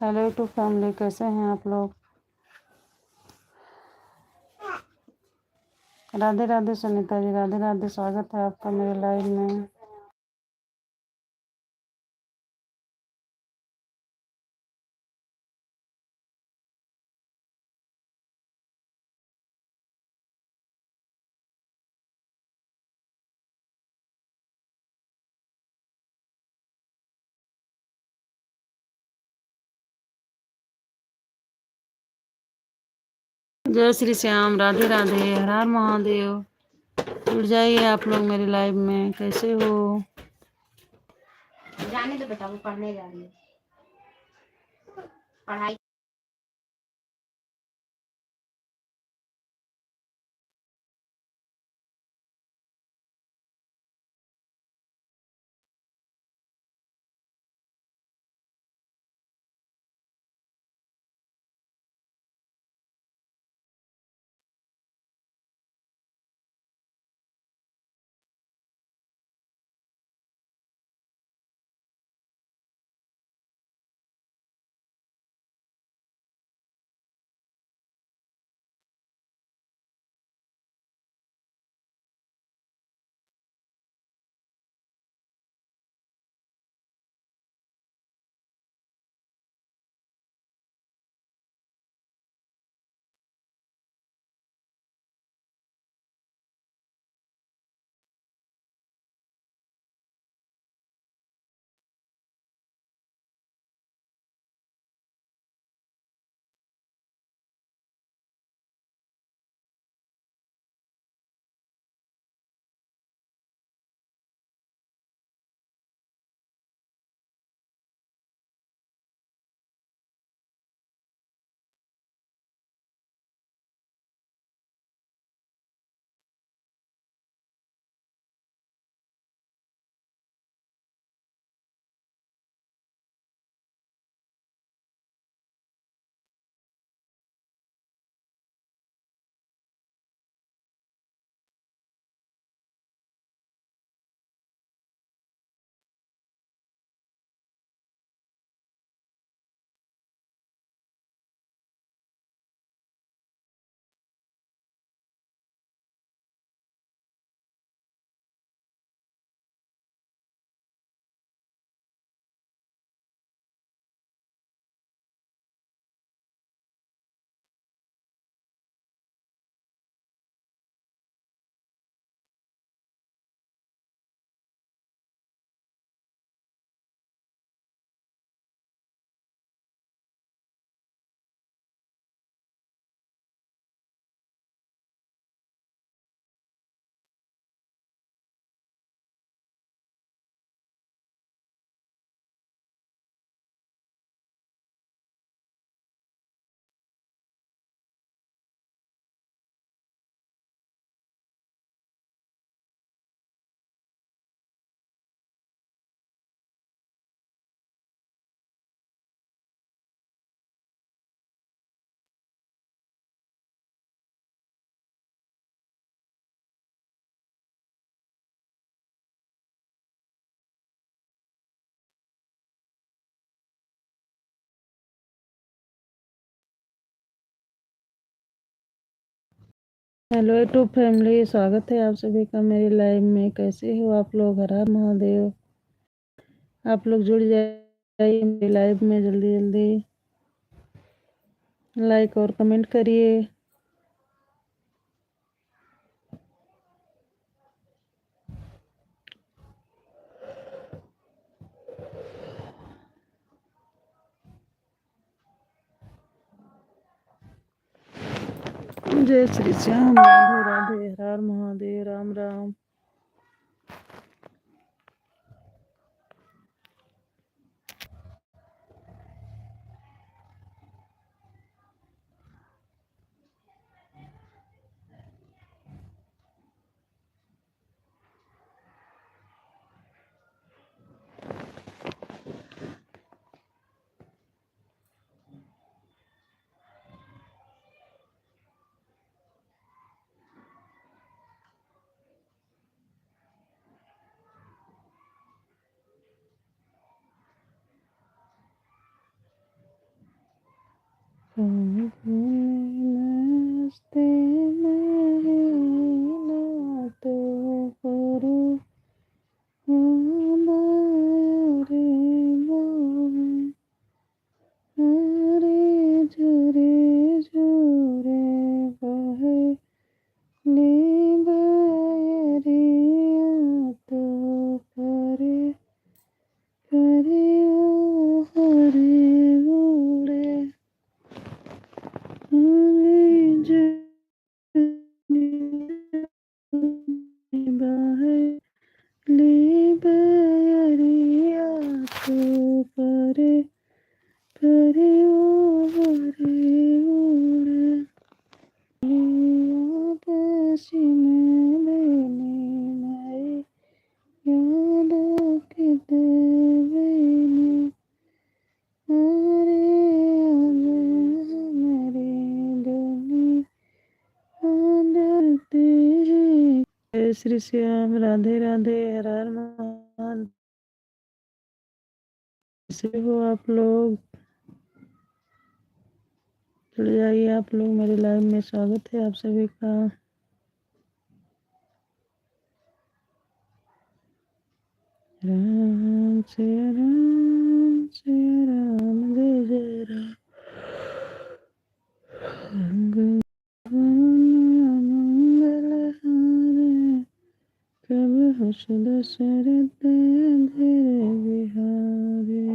Hello to family, कैसे हैं आप लोग। राधे राधे सुनीता जी, राधे राधे, स्वागत है आपका मेरे लाइव में। जय श्री श्याम, राधे राधे, हर हर महादेव। जुड़ जाइए आप लोग मेरे लाइव में। कैसे हो। जाने दो बेटा, वो पढ़ने जा रही है। पढ़ाई हेलो टू फैमिली, स्वागत है आप सभी का मेरे लाइव में। कैसे हो आप लोग, हर हर महादेव। आप लोग जुड़ जाइए मेरे लाइव में जल्दी जल्दी। लाइक और कमेंट करिए। जय श्री श्याम, राधे राधे, हर हर महादेव, राम राम। कौन नमस्ते महिना तो करो हमारे मोह हरे झरे झरे बहे ले बयरिया तो करे करे ओ हरे उड़े हरे झरे बहे ले बयरिया तो करे करे ओ हरे उड़े पश्चिम बेने माए याद कितने हरे हमारे दुनिया हैं। जय श्री श्याम, राधे राधे, हर हर महादेव। कैसे हो आप लोग? जुड़ जाइए आप लोग मेरे लाइव में, स्वागत है आप सभी का। राम सिया राम सिया राम, जय जय राम। मंगल हारे कब हुसद शरद धीरे बिहारे।